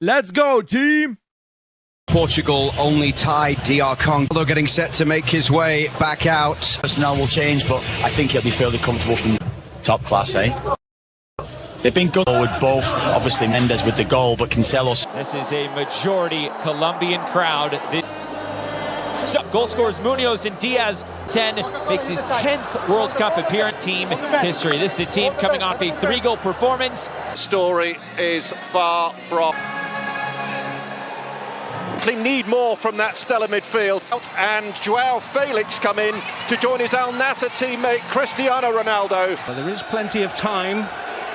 Let's go, team! Portugal only tied DR Congo, getting set to make his way back out. Personnel will change, but I think he'll be fairly comfortable from top class, eh? They've been good with both, obviously Mendes with the goal, but Cancelo's. This is a majority Colombian crowd. Goal scorers Munoz and Diaz, 10, makes his 10th World Cup appearance team history. This is a team coming off a 3-goal performance. Story is far from... They need more from that stellar midfield. And Joao Felix come in to join his Al Nassr teammate Cristiano Ronaldo. Well, there is plenty of time.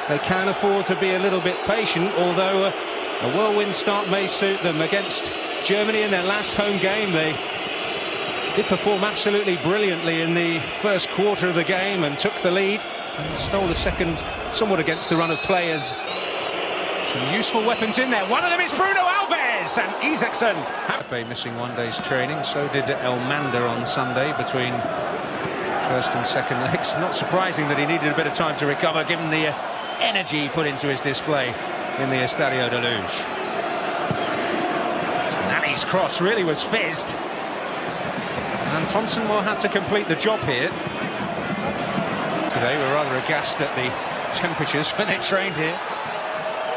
They can afford to be a little bit patient, although a whirlwind start may suit them. Against Germany in their last home game, they did perform absolutely brilliantly in the first quarter of the game and took the lead and stole the second somewhat against the run of players. Some useful weapons in there. One of them is Bruno Alves and Isaacson. Pepe missing one day's training, so did Elmander on Sunday between first and second legs. Not surprising that he needed a bit of time to recover given the energy he put into his display in the Estadio de Luz. Nani's cross really was fizzed. And Thompson will have to complete the job here. Today we're rather aghast at the temperatures when they trained here.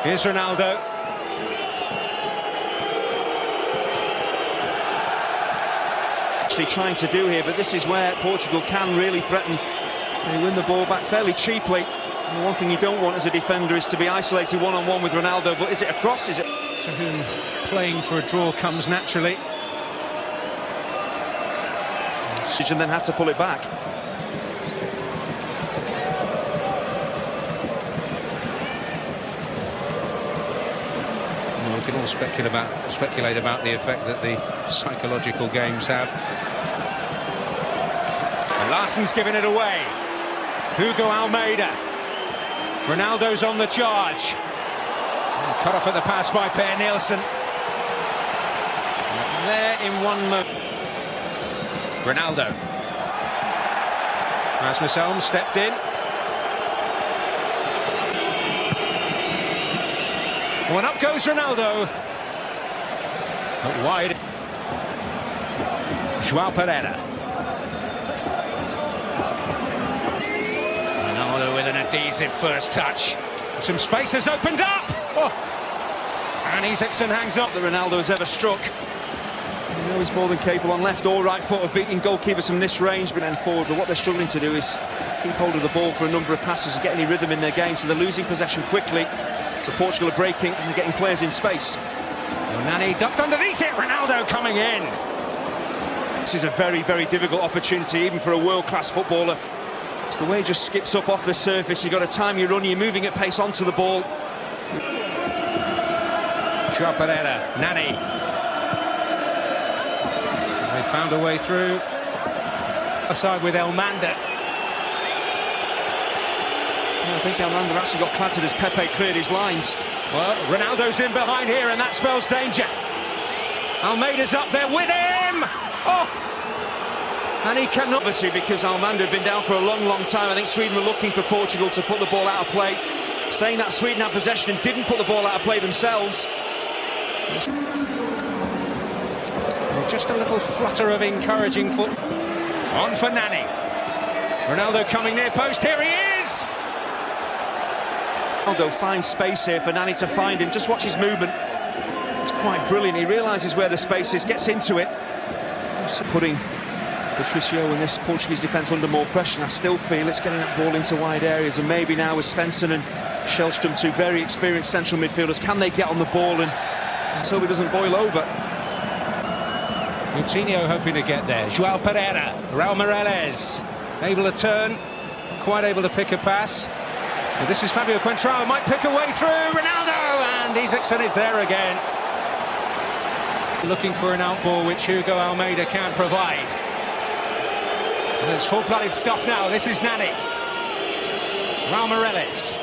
Here's Ronaldo. Actually trying to do here, but this is where Portugal can really threaten. They win the ball back fairly cheaply. And the one thing you don't want as a defender is to be isolated one-on-one with Ronaldo, but is it a cross? Is it? To whom playing for a draw comes naturally. And then had to pull it back. Well, we can all speculate about the effect that the psychological games have. And Larsson's given it away. Hugo Almeida. Ronaldo's on the charge. And cut off at the pass by Per Nielsen. And there in one moment. Ronaldo. Rasmus Elm stepped in. Well, up goes Ronaldo. But wide. Joao Pereira. Ronaldo with an adhesive first touch. Some space has opened up. Oh. And Isaacson hangs up. That Ronaldo has ever struck. You know he's more than capable on left or right foot of beating goalkeepers from this range, but then forward. But what they're struggling to do is keep hold of the ball for a number of passes and get any rhythm in their game, so they're losing possession quickly. So Portugal are breaking and they're getting players in space. Nani ducked underneath it, Ronaldo coming in. This is a very, very difficult opportunity, even for a world-class footballer. It's the way he just skips up off the surface. You've got to time your run, you're moving at pace onto the ball. Joao Pereira, Nani. They found a way through. Aside with Elmander. I think Elmander actually got clattered as Pepe cleared his lines. Well, Ronaldo's in behind here, and that spells danger. Almeida's up there with him. Oh! And he cannot, obviously, because Elmander had been down for a long, long time. I think Sweden were looking for Portugal to put the ball out of play. Saying that Sweden had possession and didn't put the ball out of play themselves. Just a little flutter of encouraging foot. On for Nani. Ronaldo coming near post. Here he is! Ronaldo finds space here for Nani to find him. Just watch his movement. It's quite brilliant. He realises where the space is, gets into it. Putting Patricio and this Portuguese defence under more pressure. And I still feel it's getting that ball into wide areas. And maybe now with Svensson and Shellstrom, two very experienced central midfielders, can they get on the ball and so it doesn't boil over? Coutinho hoping to get there. Joao Pereira, Raul Meireles, able to turn, quite able to pick a pass. But this is Fabio Contrao, might pick a way through. Ronaldo, and Isaacson is there again. Looking for an outball which Hugo Almeida can't provide. And it's full-blooded stuff now. This is Nani. Raul Meireles.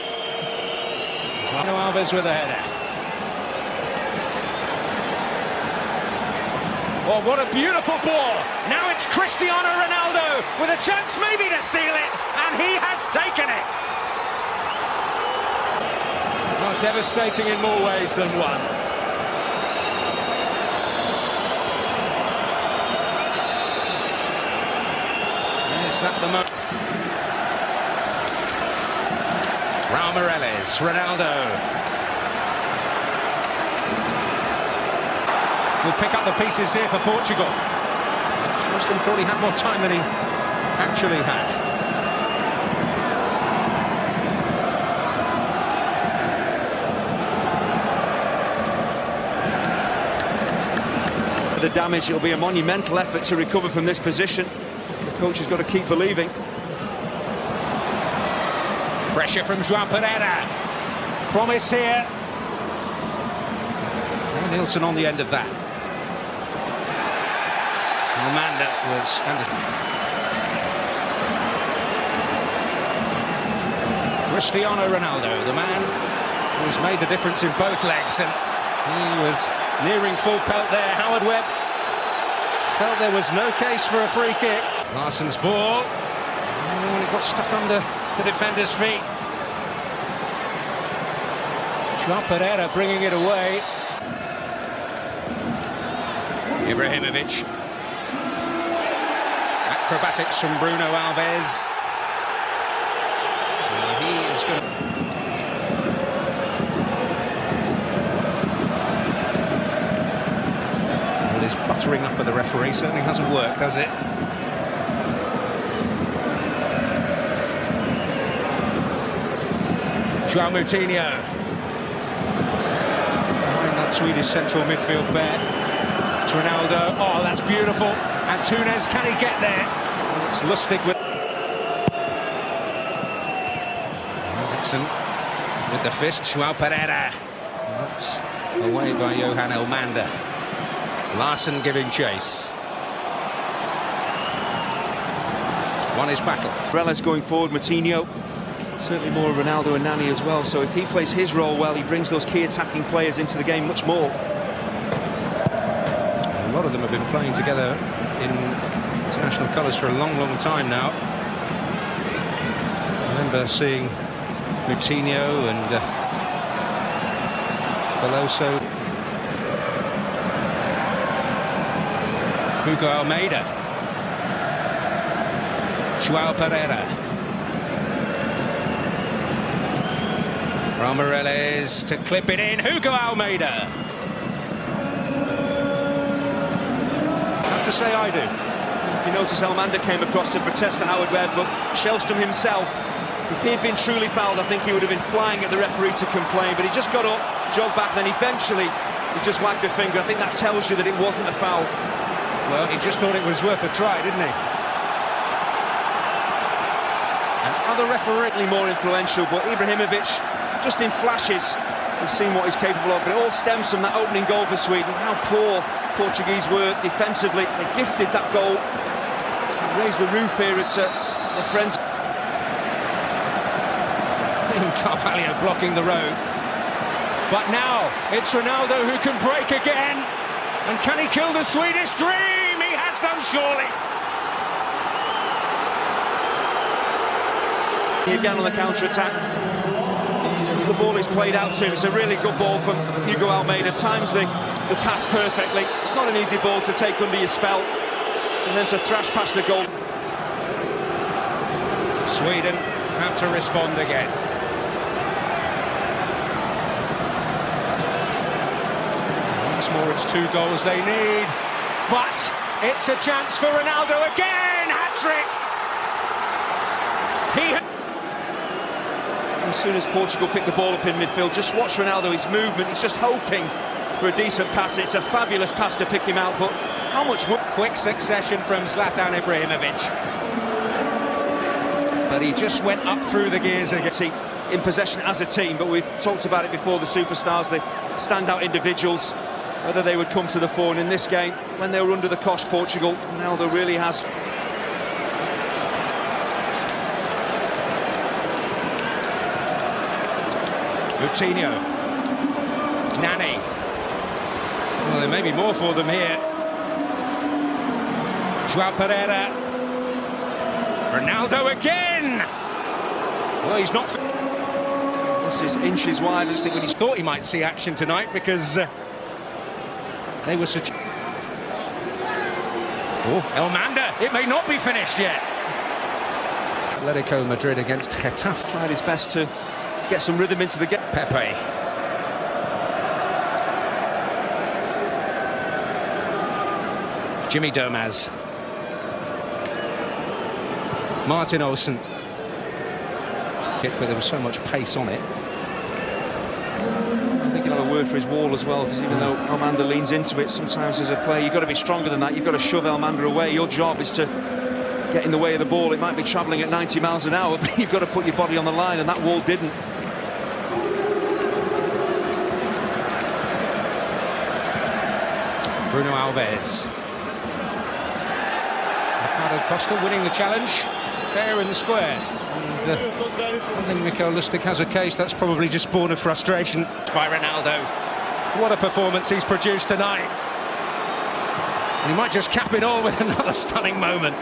Ronaldo Alves with a header. Oh, what a beautiful ball. Now it's Cristiano Ronaldo with a chance maybe to seal it, and he has taken it. Oh, devastating in more ways than one. that the moment? Raul Meireles, Ronaldo. Will pick up the pieces here for Portugal. Muslim thought he had more time than he actually had. The damage, it'll be a monumental effort to recover from this position. The coach has got to keep believing. Pressure from João Pereira. Promise here. And Nielsen on the end of that. Amanda was Cristiano Ronaldo, the man who's made the difference in both legs, and he was nearing full pelt there. Howard Webb felt there was no case for a free kick. Larsson's ball. Oh, and it got stuck under the defender's feet. João Pereira bringing it away. Ibrahimovic. Acrobatics from Bruno Alves. He is going to... Well, this buttering up of the referee certainly hasn't worked, has it? João Moutinho. Behind that Swedish central midfield pair. It's Ronaldo. Oh, that's beautiful. Antunes, can he get there? And it's Lustig with... Isaacson with the fist. João Pereira. That's away by Johan Elmander. Larsson giving chase. Won his battle. Reles going forward, Moutinho. Certainly more of Ronaldo and Nani as well, so if he plays his role well, he brings those key attacking players into the game much more. A lot of them have been playing together in international colours for a long, long time now. I remember seeing Moutinho and Veloso. Hugo Almeida. João Pereira. Raul Meireles to clip it in. Hugo Almeida. I have to say I do. You notice Elmander came across to protest the Howard Webb, but Shellstrom himself, if he had been truly fouled, I think he would have been flying at the referee to complain, but he just got up, jogged back, then eventually he just wagged a finger. I think that tells you that it wasn't a foul. Well, he just thought it was worth a try, didn't he? And other referee more influential, but Ibrahimovic, just in flashes, we've seen what he's capable of, but it all stems from that opening goal for Sweden. How poor Portuguese were defensively. They gifted that goal. Raised the roof here at their friends. Carvalho blocking the road. But now it's Ronaldo who can break again. And can he kill the Swedish dream? He has done, surely. Again on the counter-attack. The ball is played out to him. It's a really good ball from Hugo Almeida. Times the pass perfectly. It's not an easy ball to take under your spell. And then to thrash past the goal. Sweden have to respond again. Once more, it's 2 goals they need. But it's a chance for Ronaldo again. Hat-trick. As soon as Portugal pick the ball up in midfield, just watch Ronaldo, his movement, he's just hoping for a decent pass. It's a fabulous pass to pick him out, but how much... Quick succession from Zlatan Ibrahimovic. But he just went up through the gears again. In possession as a team, but we've talked about it before, the superstars, the standout individuals, whether they would come to the fore. And in this game, when they were under the cosh, Portugal, Ronaldo really has... Moutinho. Nani. Well, there may be more for them here. João Pereira. Ronaldo again! Well, he's not... This is inches wide. I just think when he's thought he might see action tonight, because they were such... Oh, Elmander, it may not be finished yet. Atletico Madrid against Getafe. Tried his best to get some rhythm into the game. Pepe. Jimmy Domaz. Martin Olsen. Kick, but there was so much pace on it. I think he'll have a word for his wall as well, because even though Almanda leans into it, sometimes as a player you've got to be stronger than that. You've got to shove Almanda away. Your job is to get in the way of the ball. It might be travelling at 90 miles an hour, but you've got to put your body on the line, and that wall didn't. Bruno Alves. Ricardo Costa winning the challenge, fair in the square. And, I think Mikel Lustig has a case. That's probably just born of frustration by Ronaldo. What a performance he's produced tonight. And he might just cap it all with another stunning moment.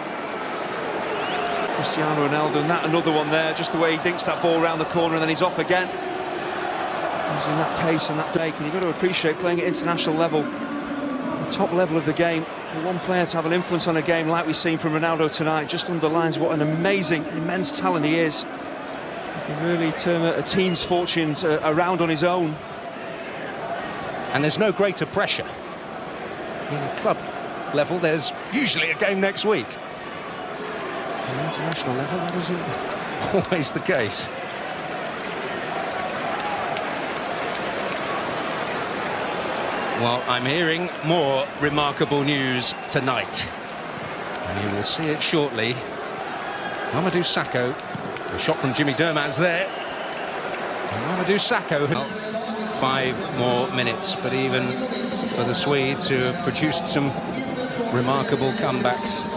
Cristiano Ronaldo, and that another one there, just the way he dinks that ball around the corner and then he's off again. Using that pace and that break, and you've got to appreciate playing at international level, the top level of the game. For one player to have an influence on a game like we've seen from Ronaldo tonight just underlines what an amazing, immense talent he is. He can really turn a team's fortunes around on his own. And there's no greater pressure. In a club level, there's usually a game next week. On the international level, that isn't always the case. Well, I'm hearing more remarkable news tonight, and you will see it shortly. Mamadou Sakho, a shot from Jimmy Domaz there. And Mamadou Sakho, 5 more minutes, but even for the Swedes, who have produced some remarkable comebacks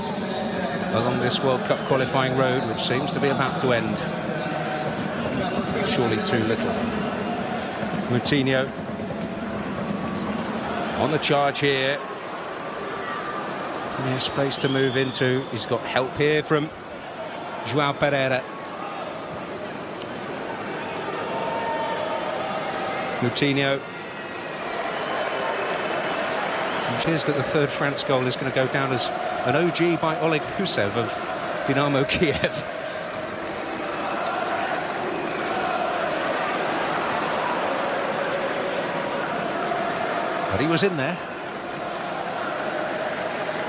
along this World Cup qualifying road, which seems to be about to end. Surely too little. Moutinho on the charge here. And there's space to move into. He's got help here from Joao Pereira. Moutinho. And cheers that the third France goal is going to go down as an OG by Oleg Pusev of Dynamo Kiev. But he was in there.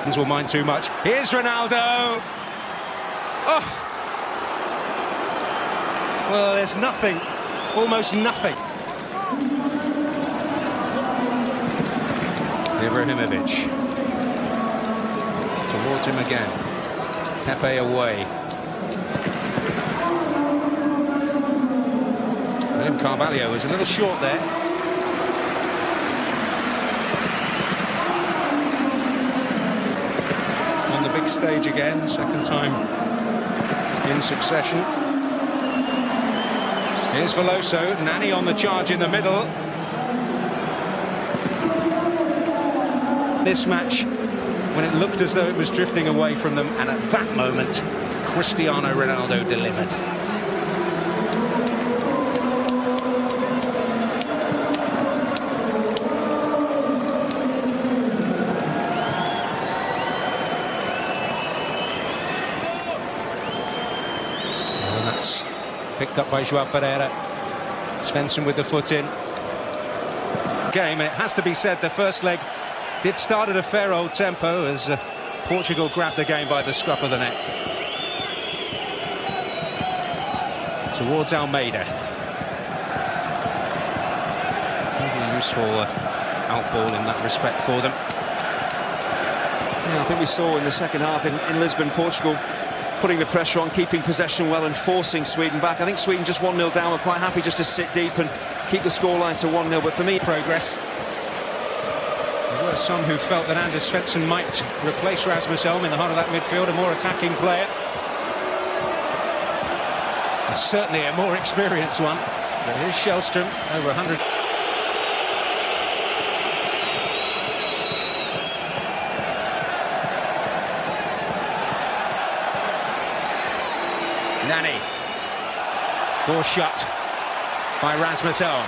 These will mind too much. Here's Ronaldo. Oh! Well, there's nothing, almost nothing. Ibrahimovic. Towards him again. Pepe away. William Carvalho was a little short there. On the big stage again, second time in succession. Here's Veloso, Nani on the charge in the middle. This match, when it looked as though it was drifting away from them, and at that moment, Cristiano Ronaldo delivered. And that's picked up by Joao Pereira. Svensson with the foot in. Game, and it has to be said, the first leg did start at a fair old tempo as Portugal grabbed the game by the scruff of the neck. Towards Almeida. Maybe a useful outball in that respect for them. Yeah, I think we saw in the second half in Lisbon, Portugal putting the pressure on, keeping possession well and forcing Sweden back. I think Sweden just 1-0 down, were quite happy just to sit deep and keep the scoreline to 1-0, but for me, progress. There were some who felt that Anders Svensson might replace Rasmus Elm in the heart of that midfield, a more attacking player. And certainly a more experienced one. But here's Shellstrom, over 100. Nani. Door shut by Rasmus Elm.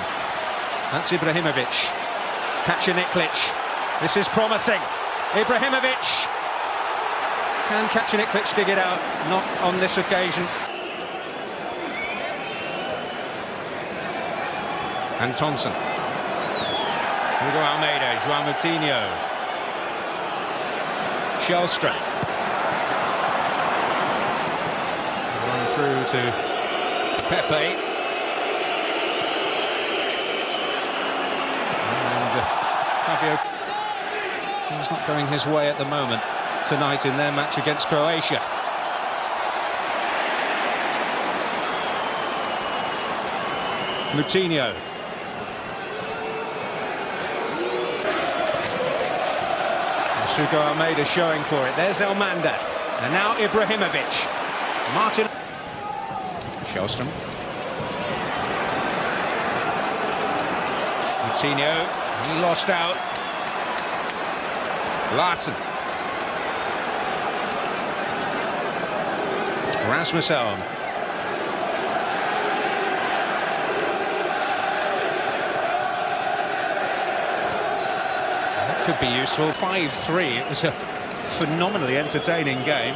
That's Ibrahimovic. Kacaniklic. This is promising. Ibrahimovic. Can Kacaniklic dig it out? Not on this occasion. Antonsen. Hugo Almeida, João Moutinho. Shellstrom. Run through to Pepe. And Fabio. He's not going his way at the moment tonight in their match against Croatia. Moutinho. Hugo Almeida showing for it. There's Elmander. And now Ibrahimovic. Martin. Shellstrom. Moutinho. He lost out. Larsen. Rasmus Elm. Could be useful. 5-3. It was a phenomenally entertaining game.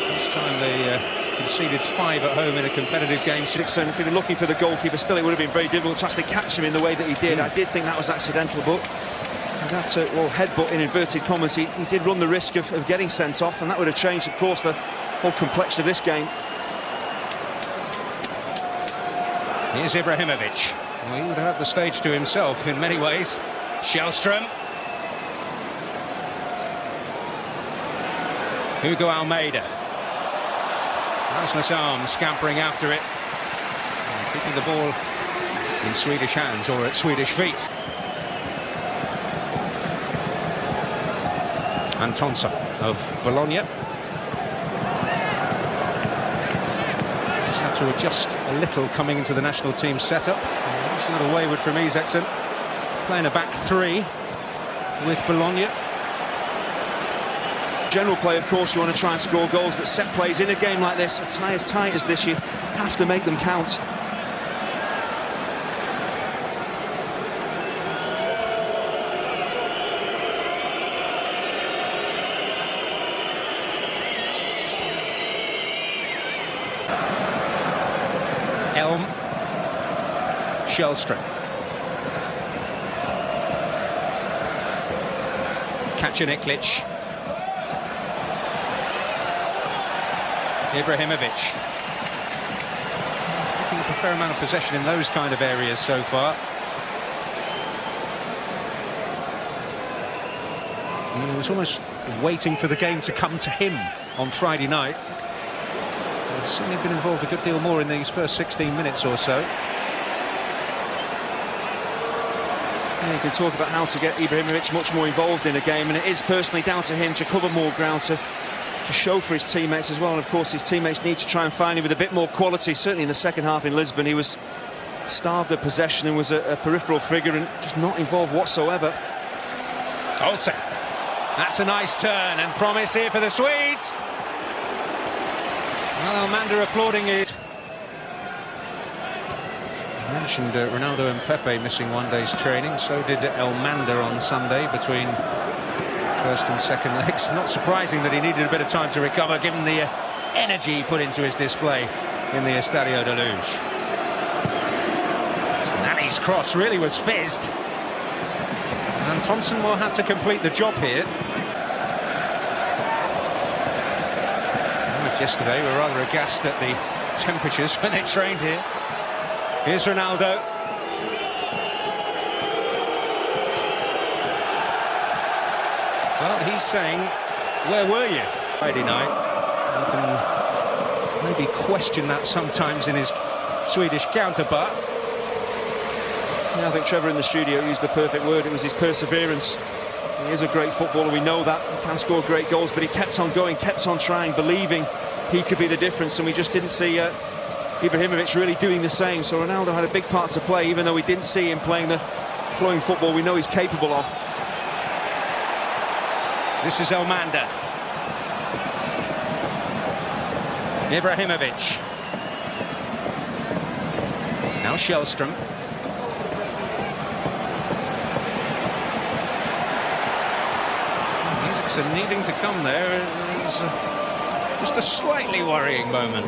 This time they conceded 5 at home in a competitive game. Dixon, if he'd been looking for the goalkeeper, still it would have been very difficult to actually catch him in the way that he did. I did think that was accidental, but that headbutt in inverted commas, he did run the risk of getting sent off, and that would have changed, of course, the whole complexion of this game. Here's Ibrahimovic. Well, he would have had the stage to himself in many ways. Shellstrom. Hugo Almeida. Rasmus Elm scampering after it. And keeping the ball in Swedish hands, or at Swedish feet. Antonsen of Bologna. He's had to adjust a little coming into the national team setup. It's a little wayward from Isaacson. Playing a back 3 with Bologna. General play, of course, you want to try and score goals, but set plays in a game like this, a tie as tight as this, you have to make them count. Elm. Shellstrom. Kacaniklic. Ibrahimovic. Picking up a fair amount of possession in those kind of areas so far. He was almost waiting for the game to come to him on Friday night. He's certainly been involved a good deal more in these first 16 minutes or so. Yeah, you can talk about how to get Ibrahimovic much more involved in a game, and it is personally down to him to cover more ground, to show for his teammates as well. And of course his teammates need to try and find him with a bit more quality. Certainly in the second half in Lisbon he was starved of possession and was a peripheral figure and just not involved whatsoever. Olsen. That's a nice turn and promise here for the Swedes. Well, Elmander applauding it. I mentioned Ronaldo and Pepe missing one day's training. So did Elmander on Sunday between first and second legs. Not surprising that he needed a bit of time to recover, given the energy he put into his display in the Estadio de Luz. Nani's cross really was fizzed. And Thompson will have to complete the job here. Yesterday we were rather aghast at the temperatures when they trained here. Here's Ronaldo. Well, he's saying, where were you Friday night? You can maybe question that sometimes in his Swedish counterpart. Yeah, I think Trevor in the studio used the perfect word. It was his perseverance. He is a great footballer, we know that. He can score great goals, but he kept on going, kept on trying, believing he could be the difference, and we just didn't see Ibrahimovic really doing the same. So Ronaldo had a big part to play, even though we didn't see him playing the flowing football we know he's capable of. This is Elmander. Ibrahimovic. Now Shellstrom. Isaacson needing to come there. It's just a slightly worrying moment.